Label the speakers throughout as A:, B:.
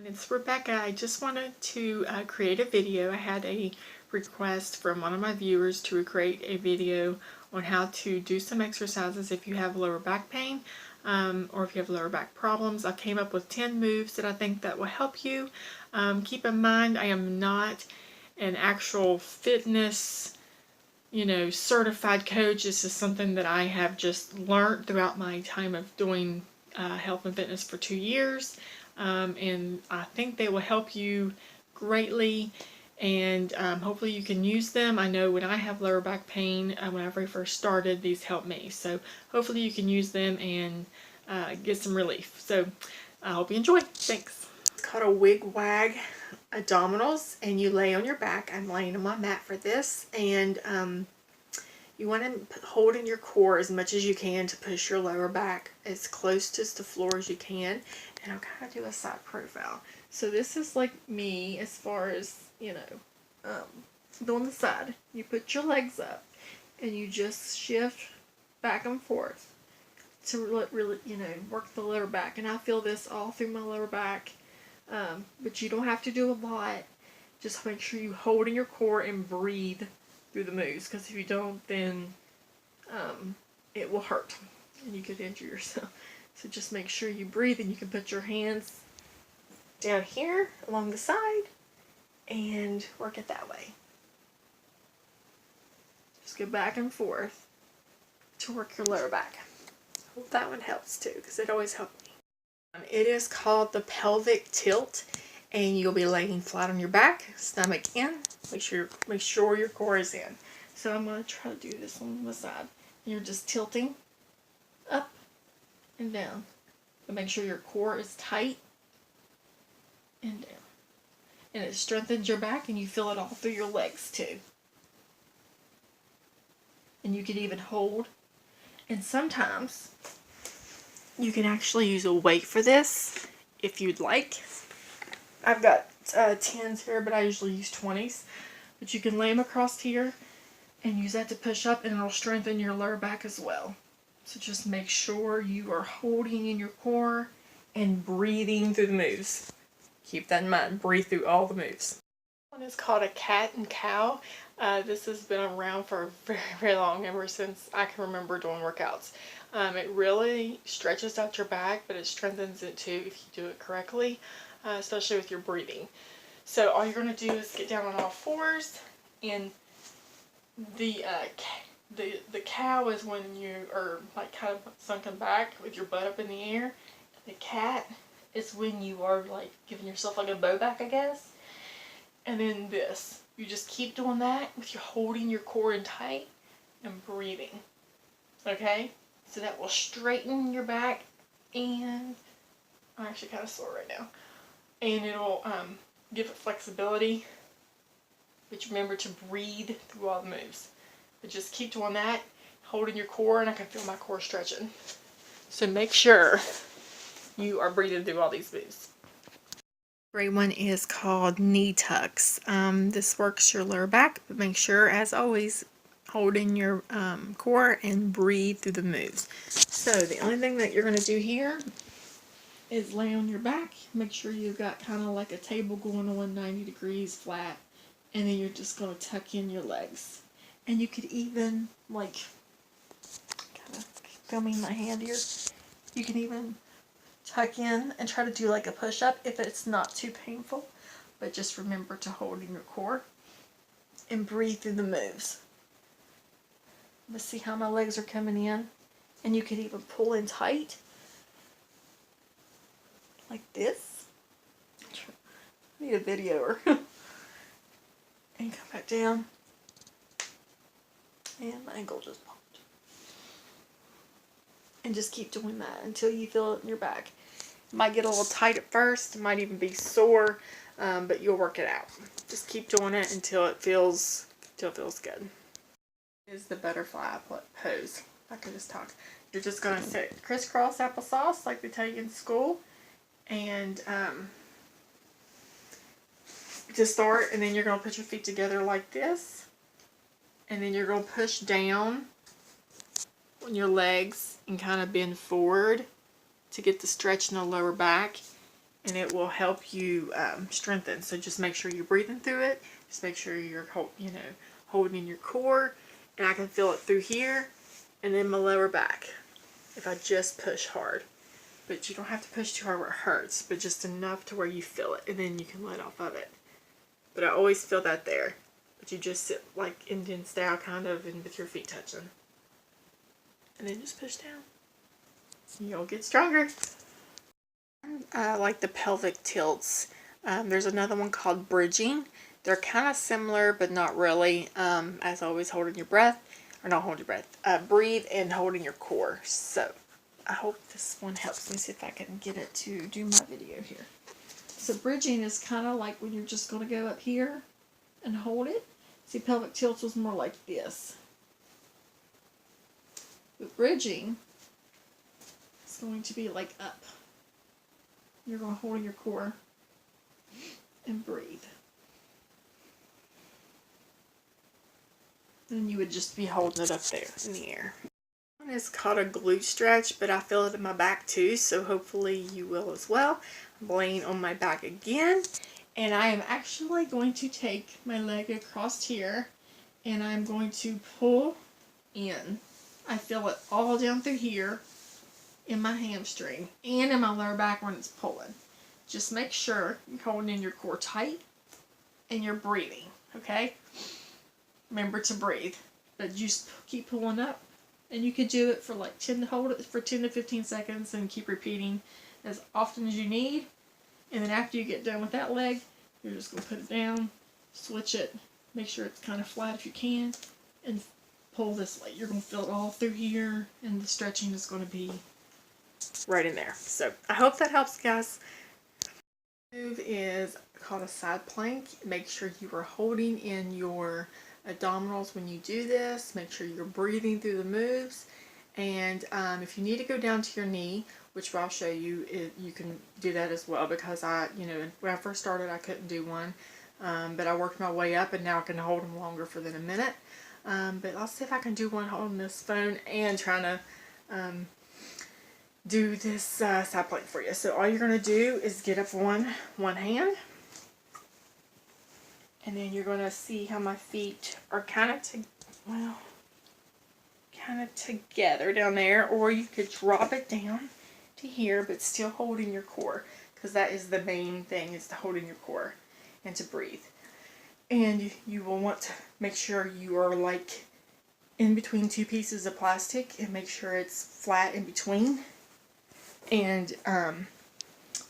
A: It's Rebecca. I just wanted to create a video. I had a request from one of my viewers to create a video on how to do some exercises if you have lower back pain or if you have lower back problems. I came up with 10 moves that I think that will help you. Keep in mind, I am not an actual fitness, certified coach. This is something that I have just learned throughout my time of doing health and fitness for 2 years. And I think they will help you greatly, and hopefully you can use them. I know when I have lower back pain, when I very first started, these helped me. So hopefully you can use them and get some relief. So I hope you enjoy. Thanks. It's called a wig wag abdominals, and you lay on your back. I'm laying on my mat for this, and you want to hold in your core as much as you can to push your lower back as close to the floor as you can. And I'll kind of do a side profile. So this is like me as far as, on the side. You put your legs up and you just shift back and forth to really, work the lower back. And I feel this all through my lower back. But you don't have to do a lot. Just make sure you hold in your core and breathe through the moves, because if you don't, then it will hurt and you could injure yourself. So just make sure you breathe, and you can put your hands down here along the side and work it that way. Just go back and forth to work your lower back. Hope that one helps too, because it always helped me. It is called the pelvic tilt, and you'll be laying flat on your back, stomach in. Make sure your core is in. So I'm going to try to do this on the side. You're just tilting up and down. But make sure your core is tight and down. And it strengthens your back, and you feel it all through your legs too. And you can even hold. And sometimes you can actually use a weight for this if you'd like. I've got 10s here, but I usually use 20s. But you can lay them across here and use that to push up, and it'll strengthen your lower back as well. So just make sure you are holding in your core and breathing through the moves. Keep that in mind. Breathe through all the moves. This one is called a cat and cow. This has been around for very, very long, ever since I can remember doing workouts. It really stretches out your back, but it strengthens it too if you do it correctly, especially with your breathing. So all you're going to do is get down on all fours, and the cow is when you are like kind of sunken back with your butt up in the air. The cat is when you are like giving yourself like a bow back, I guess. And then this, you just keep doing that with you holding your core in tight and breathing. Okay? So that will straighten your back, and I'm actually kind of sore right now. And it'll give it flexibility. But remember to breathe through all the moves. But just keep doing that, holding your core, and I can feel my core stretching. So make sure you are breathing through all these moves. Great one is called knee tucks. This works your lower back, but make sure, as always, hold in your core and breathe through the moves. So the only thing that you're going to do here is lay on your back. Make sure you've got kind of like a table going on 90 degrees flat, and then you're just going to tuck in your legs. And you could even, like, kind of filming my hand here, you can even tuck in and try to do like a push-up if it's not too painful. But just remember to hold in your core and breathe through the moves. Let's see how my legs are coming in. And you could even pull in tight, like this. I need a videoer. And come back down. And my ankle just popped. And just keep doing that until you feel it in your back. It might get a little tight at first. It might even be sore, but you'll work it out. Just keep doing it until it feels good. This is the butterfly pose. I can just talk. You're just going to sit crisscross applesauce like they tell you in school. And to start, and then you're going to put your feet together like this. And then you're going to push down on your legs and kind of bend forward to get the stretch in the lower back. and it will help you strengthen. So just make sure you're breathing through it. Just make sure you're holding in your core, and I can feel it through here and then my lower back if I just push hard. But you don't have to push too hard where it hurts, but just enough to where you feel it, and then you can let off of it. But I always feel that there. But you just sit like Indian style kind of, and with your feet touching. And then just push down. You'll get stronger. Like the pelvic tilts. There's another one called bridging. They're kind of similar, but not really. As always, holding your breath. Or not holding your breath. Breathe and holding your core. So, I hope this one helps. Let me see if I can get it to do my video here. So bridging is kind of like when you're just going to go up here and hold it. See, pelvic tilts was more like this. But bridging is going to be like up. You're going to hold your core and breathe. And you would just be holding it up there in the air. It's called a glute stretch, but I feel it in my back too, so hopefully you will as well. I'm laying on my back again, and I am actually going to take my leg across here, and I'm going to pull in. I feel it all down through here in my hamstring and in my lower back when it's pulling. Just make sure you're holding in your core tight and you're breathing, okay? Remember to breathe, but just keep pulling up. And you could do it for like hold it for 10 to 15 seconds and keep repeating as often as you need. And then after you get done with that leg, you're just going to put it down, switch it, make sure it's kind of flat if you can, and pull this way. You're going to feel it all through here, and the stretching is going to be right in there. So I hope that helps, guys. Move is called a side plank. Make sure you are holding in your abdominals when you do this. Make sure you're breathing through the moves, and if you need to go down to your knee, which I'll show you, you can do that as well, because when I first started I couldn't do one, but I worked my way up and now I can hold them longer for than a minute. But I'll see if I can do one holding this phone and trying to do this side plank for you. So all you're going to do is get up one hand, and then you're going to see how my feet are kind of together down there, or you could drop it down to here, but still holding your core, because that is the main thing, is to holding your core and to breathe. And you will want to make sure you are like in between two pieces of plastic, and make sure it's flat in between. And let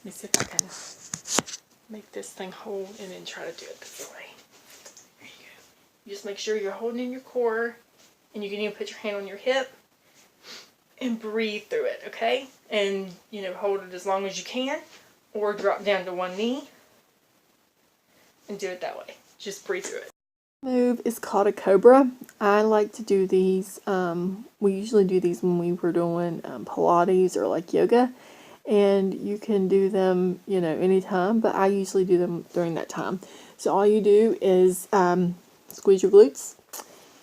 A: me see if I can make this thing hold, and then try to do it this way. There you go. You just make sure you're holding in your core, and you can even put your hand on your hip and breathe through it, okay? And hold it as long as you can, or drop down to one knee and do it that way. Just breathe through it. Move is called a Cobra. I like to do these. We usually do these when we were doing Pilates or like yoga, and you can do them anytime, but I usually do them during that time. So all you do is squeeze your glutes,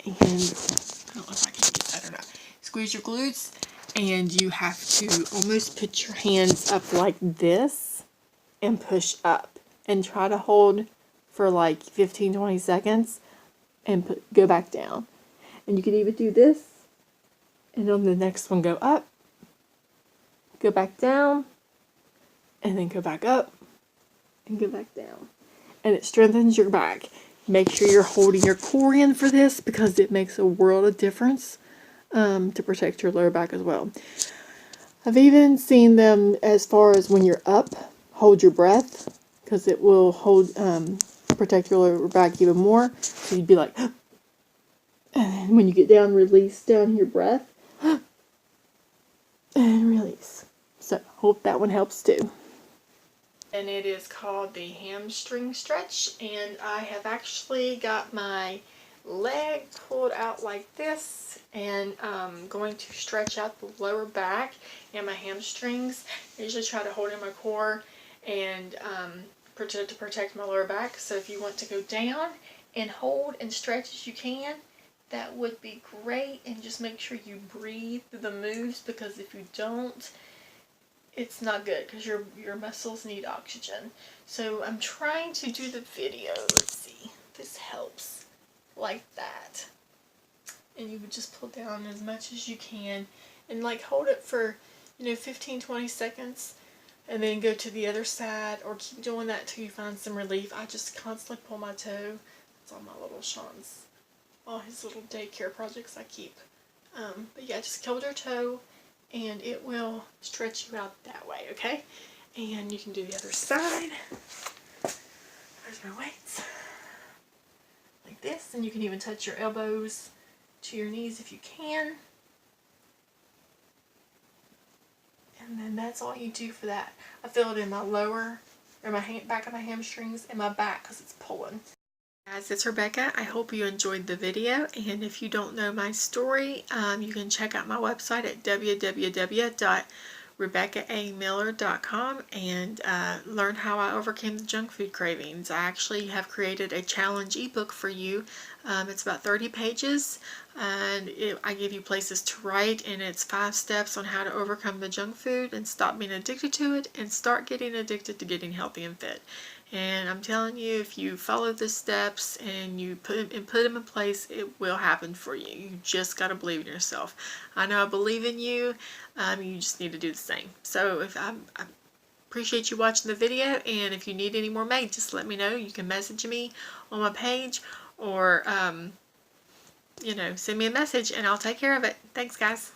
A: and I don't know if I can get that or not. Squeeze your glutes, and you have to almost put your hands up like this and push up, and try to hold for like 15-20 seconds and go back down. And you can even do this, and on the next one go up, go back down, and then go back up and go back down. And it strengthens your back. Make sure you're holding your core in for this, because it makes a world of difference to protect your lower back as well. I've even seen them as far as when you're up, hold your breath, because it will protect your lower back even more. So you'd be like, and then when you get down, release down your breath, and release. So hope that one helps too. And it is called the Hamstring Stretch, and I have actually got my leg pulled out like this, and I'm going to stretch out the lower back and my hamstrings. I usually try to hold in my core and to protect my lower back. So if you want to go down and hold and stretch as you can, that would be great. And just make sure you breathe through the moves, because if you don't, it's not good because your muscles need oxygen. So I'm trying to do the video. Let's see. This helps. Like that. And you would just pull down as much as you can and like hold it for, 15-20 seconds and then go to the other side, or keep doing that till you find some relief. I just constantly pull my toe. That's all my little Sean's, all his little daycare projects I keep. But yeah, just hold your toe and it will stretch you out that way, okay? And you can do the other side. There's my weights. Like this, and you can even touch your elbows to your knees if you can. And then that's all you do for that. I feel it in my lower, or my back of my hamstrings and my back because it's pulling. Guys, it's Rebecca. I hope you enjoyed the video, and if you don't know my story, you can check out my website at www.rebeccaamiller.com and learn how I overcame the junk food cravings. I actually have created a challenge ebook for you. It's about 30 pages, and I give you places to write, and it's 5 steps on how to overcome the junk food and stop being addicted to it and start getting addicted to getting healthy and fit. And I'm telling you, if you follow the steps and you put them in place, it will happen for you. You just got to believe in yourself. I know I believe in you. You just need to do the same. So if I appreciate you watching the video, and if you need any more made, just let me know. You can message me on my page, or send me a message and I'll take care of it. Thanks, guys.